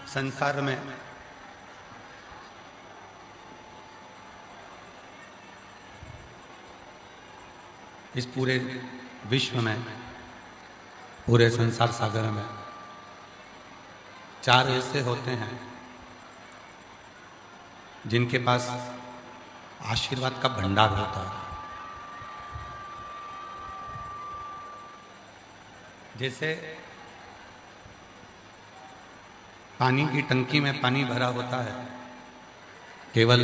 संसार में इस पूरे विश्व में, पूरे संसार सागर में चार ऐसे होते हैं जिनके पास आशीर्वाद का भंडार होता है। जैसे पानी की टंकी में पानी भरा होता है, केवल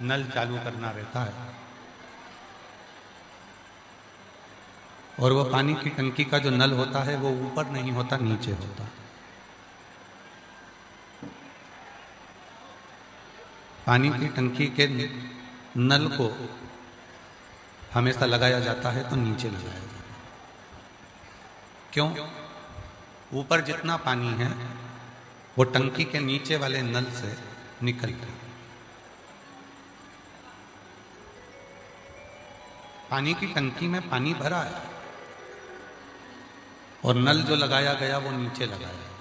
नल चालू करना रहता है और वो पानी की टंकी का जो नल होता है वो ऊपर नहीं होता, नीचे होता। पानी की टंकी के नल को हमेशा लगाया जाता है तो नीचे लगाया जाता है। क्यों? ऊपर जितना पानी है वो टंकी के नीचे वाले नल से निकलता है। पानी की टंकी में पानी भरा है और नल जो लगाया गया वो नीचे लगाया गया,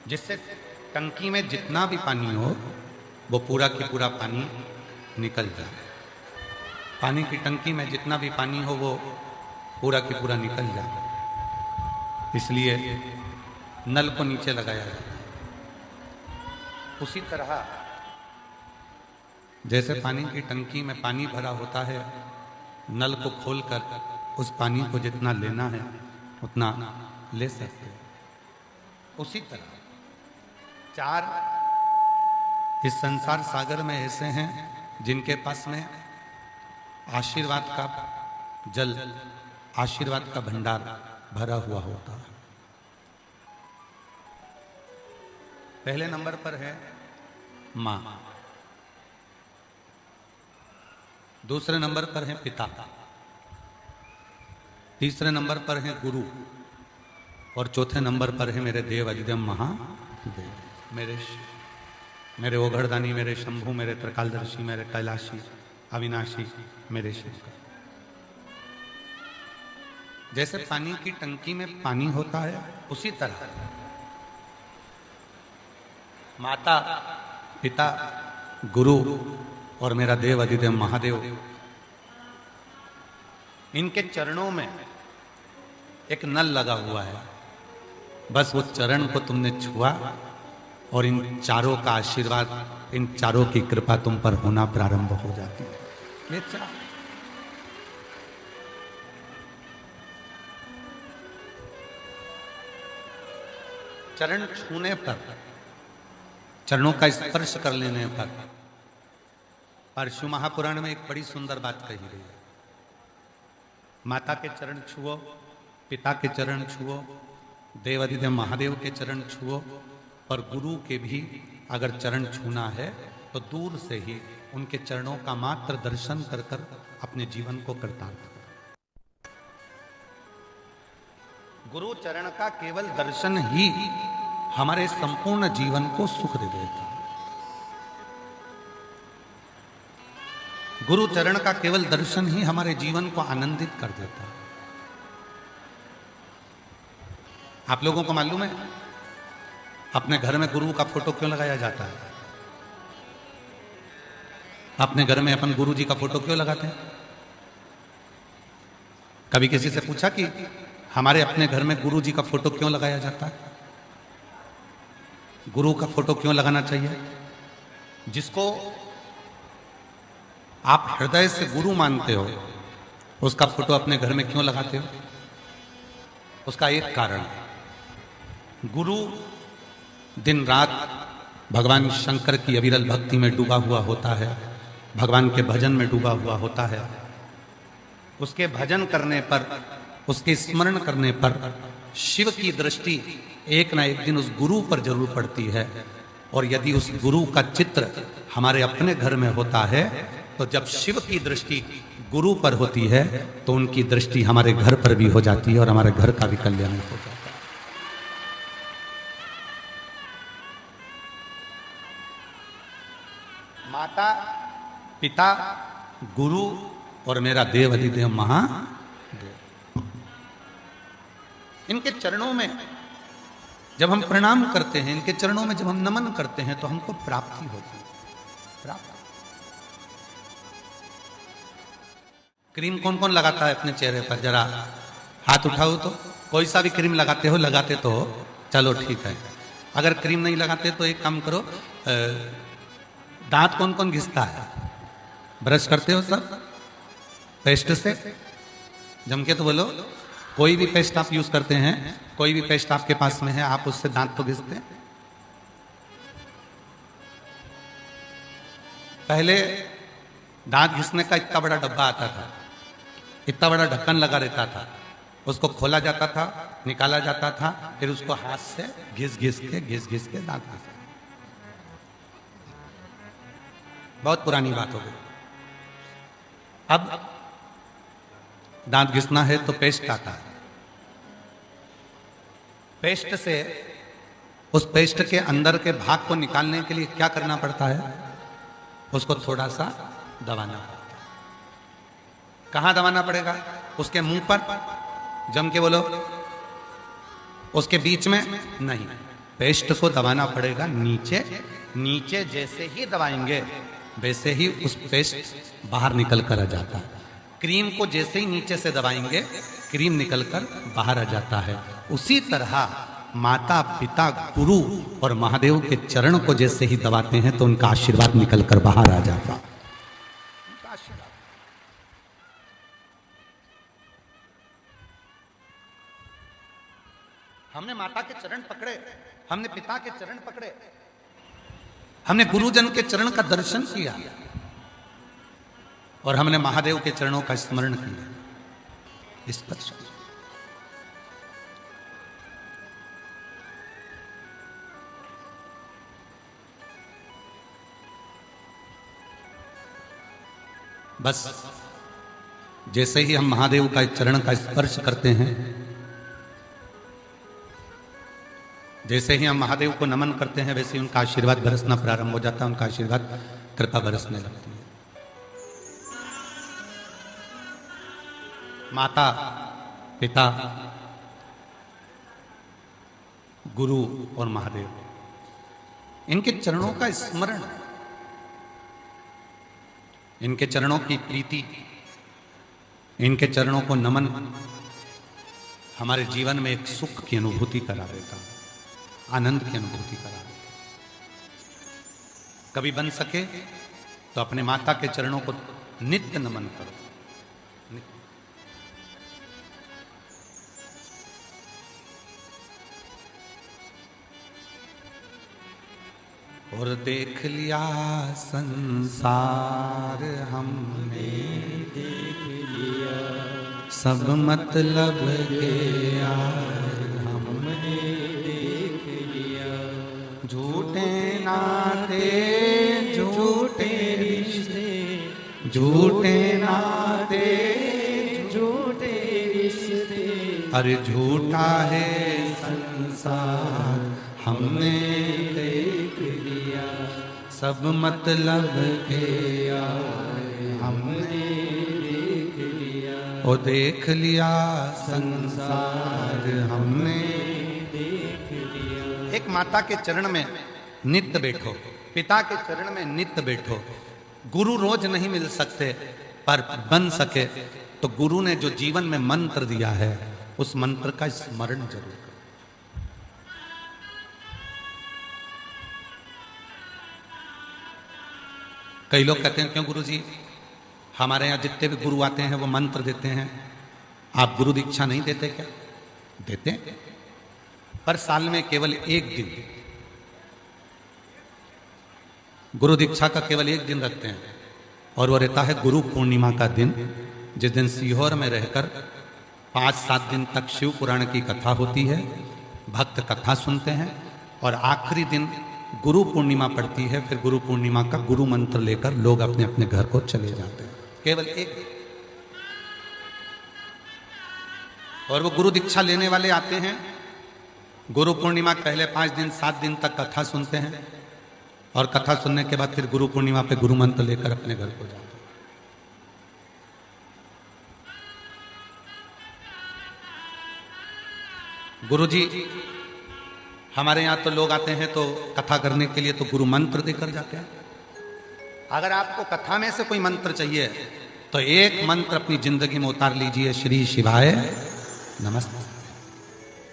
जिससे टंकी में जितना भी पानी हो वो पूरा की पूरा पानी निकल जाए। पानी की टंकी में जितना भी पानी हो वो पूरा की पूरा निकल जाए, इसलिए नल को नीचे लगाया जाता है। उसी तरह जैसे पानी की टंकी में पानी भरा होता है, नल को खोलकर उस पानी को जितना लेना है उतना ले सकते हैं, उसी तरह चार इस संसार सागर में ऐसे हैं जिनके पास में आशीर्वाद का जल, आशीर्वाद का भंडार भरा हुआ होता है। पहले नंबर पर है मां, दूसरे नंबर पर है पिता, तीसरे नंबर पर है गुरु और चौथे नंबर पर है मेरे देव अधिदेव महादेव, मेरे ओघड़दानी, मेरे शंभु, मेरे त्रिकालदर्शी, मेरे कैलाशी, अविनाशी, मेरे शिव। जैसे पानी की टंकी में पानी होता है उसी तरह माता, पिता, गुरु और मेरा देव अधिदेव महादेव, इनके चरणों में एक नल लगा हुआ है। बस वो चरण को तुमने छुआ और इन चारों का आशीर्वाद, इन चारों की कृपा तुम पर होना प्रारंभ हो जाती है। ये चरण छूने पर, चरणों का स्पर्श कर लेने पर शिव महापुराण में एक बड़ी सुंदर बात कही गई है। माता के चरण छुओ, पिता के चरण छुओ, देव अधिदेव महादेव के चरण छुओ, पर गुरु के भी अगर चरण छूना है तो दूर से ही उनके चरणों का मात्र दर्शन कर कर अपने जीवन को कृतार्थ करो। गुरु चरण का केवल दर्शन ही हमारे संपूर्ण जीवन को सुख दे देता है। गुरु चरण का केवल दर्शन ही हमारे जीवन को आनंदित कर देता है। आप लोगों को मालूम है अपने घर में गुरु का फोटो क्यों लगाया जाता है? अपने घर में अपन गुरु जी का फोटो क्यों लगाते हैं? कभी किसी से पूछा कि हमारे अपने घर में गुरु जी का फोटो क्यों लगाया जाता है? गुरु का फोटो क्यों लगाना चाहिए? जिसको आप हृदय से गुरु मानते हो उसका फोटो अपने घर में क्यों लगाते हो? उसका एक कारण है, गुरु दिन रात भगवान शंकर की अविरल भक्ति में डूबा हुआ होता है, भगवान के भजन में डूबा हुआ होता है। उसके भजन करने पर, उसके स्मरण करने पर शिव की दृष्टि एक ना एक दिन उस गुरु पर जरूर पड़ती है। और यदि उस गुरु का चित्र हमारे अपने घर में होता है तो जब शिव की दृष्टि गुरु पर होती है तो उनकी दृष्टि हमारे घर पर भी हो जाती है और हमारे घर का भी कल्याण हो जाता है। माता, पिता, गुरु और मेरा देव अधिदेव महादेव, इनके चरणों में जब हम प्रणाम करते हैं, इनके चरणों में जब हम नमन करते हैं तो हमको प्राप्ति होती है। प्राप्ति। क्रीम कौन कौन लगाता है अपने चेहरे पर? जरा हाथ उठाओ तो। कोई सा भी क्रीम लगाते हो? लगाते तो हो, चलो ठीक है। अगर क्रीम नहीं लगाते तो एक काम करो, दांत कौन कौन घिसता है? ब्रश करते हो सब पेस्ट से? जम के तो बोलो। कोई भी पेस्ट आप यूज करते हैं, कोई भी पेस्ट आपके पास में है, आप उससे दांत तो घिसते हैं? पहले दांत घिसने का इतना बड़ा डब्बा आता था, इतना बड़ा ढक्कन लगा रहता था, उसको खोला जाता था, निकाला जाता था, फिर उसको हाथ से घिस घिस के दांत घिस। बहुत पुरानी बात हो गई। अब दांत घिसना है तो पेस्ट आता है। पेस्ट से, उस पेस्ट के अंदर के भाग को निकालने के लिए क्या करना पड़ता है? उसको थोड़ा सा दबाना पड़ता है। कहां दबाना पड़ेगा? उसके मुंह पर, जम के बोलो। उसके बीच में नहीं, पेस्ट को दबाना पड़ेगा नीचे। नीचे जैसे ही दबाएंगे वैसे ही उस पेस्ट बाहर निकल कर आ जाता है। क्रीम को जैसे ही नीचे से दबाएंगे क्रीम निकलकर बाहर आ जाता है। उसी तरह माता पिता गुरु और महादेव के चरण को जैसे ही दबाते हैं तो उनका आशीर्वाद निकलकर बाहर आ जाता है। हमने माता के चरण पकड़े, हमने पिता के चरण पकड़े, हमने गुरुजन के चरण का दर्शन किया और हमने महादेव के चरणों का स्मरण किया। स्पर्श। बस जैसे ही हम महादेव का चरण का स्पर्श करते हैं, जैसे ही हम महादेव को नमन करते हैं, वैसे ही उनका आशीर्वाद बरसना प्रारंभ हो जाता है। उनका आशीर्वाद, कृपा बरसने लगती है। माता पिता गुरु और महादेव, इनके चरणों का स्मरण, इनके चरणों की प्रीति, इनके चरणों को नमन हमारे जीवन में एक सुख की अनुभूति करा देता है, आनंद की अनुभूति करा देता है। कभी बन सके तो अपने माता के चरणों को नित्य नमन करो। और देख लिया संसार हमने, देख लिया सब मतलब के यार हमने, देख लिया झूठे नाते झूठे रिश्ते, झूठे नाते झूठे रिश्ते, अरे झूठा है संसार हमने देख लिया, सब मतलब के यार हमने देख लिया। ओ देख लिया संसार हमने देख लिया। एक माता के चरण में नित्य बैठो, पिता के चरण में नित्य बैठो। गुरु रोज नहीं मिल सकते, पर बन सके तो गुरु ने जो जीवन में मंत्र दिया है उस मंत्र का स्मरण जरूर करो। कई लोग कहते हैं, क्यों गुरुजी, हमारे यहाँ जितने भी गुरु आते हैं वो मंत्र देते हैं, आप गुरु दीक्षा नहीं देते क्या? देते हैं, पर साल में केवल एक दिन गुरु दीक्षा का केवल एक दिन रखते हैं, और वो रहता है गुरु पूर्णिमा का दिन, जिस दिन सीहोर में रहकर 5-7 दिन तक शिव पुराण की कथा होती है, भक्त कथा सुनते हैं, और आखिरी दिन गुरु पूर्णिमा पड़ती है। फिर गुरु पूर्णिमा का गुरु मंत्र लेकर लोग अपने अपने घर को चले जाते हैं, केवल एक दिन। और वो गुरु दीक्षा लेने वाले आते हैं, गुरु पूर्णिमा के पहले 5 दिन 7 दिन तक कथा सुनते हैं, और कथा सुनने के बाद फिर गुरु पूर्णिमा पे गुरु मंत्र लेकर अपने घर को जाते हैं। गुरुजी, हमारे यहाँ तो लोग आते हैं तो कथा करने के लिए तो गुरु मंत्र देकर जाते हैं। अगर आपको कथा में से कोई मंत्र चाहिए तो एक मंत्र अपनी जिंदगी में उतार लीजिए, श्री शिवाय नमस्ते।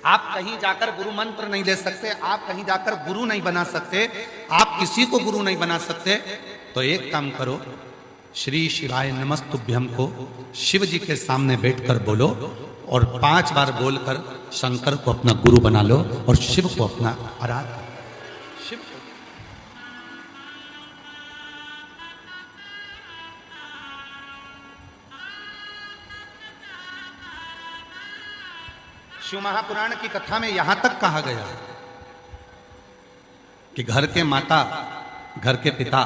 आप कहीं जाकर गुरु मंत्र नहीं ले सकते, आप कहीं जाकर गुरु नहीं बना सकते, आप किसी को गुरु नहीं बना सकते, तो एक काम करो, श्री शिवाय नमस्तुभ्यम को शिव जी के सामने बैठकर बोलो और 5 बार बोलकर शंकर को अपना गुरु बना लो और शिव को अपना आराध्य। शिव शिव महापुराण की कथा में यहां तक कहा गया कि घर के माता, घर के पिता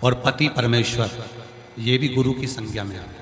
और पति परमेश्वर, ये भी गुरु की संज्ञा में आते हैं।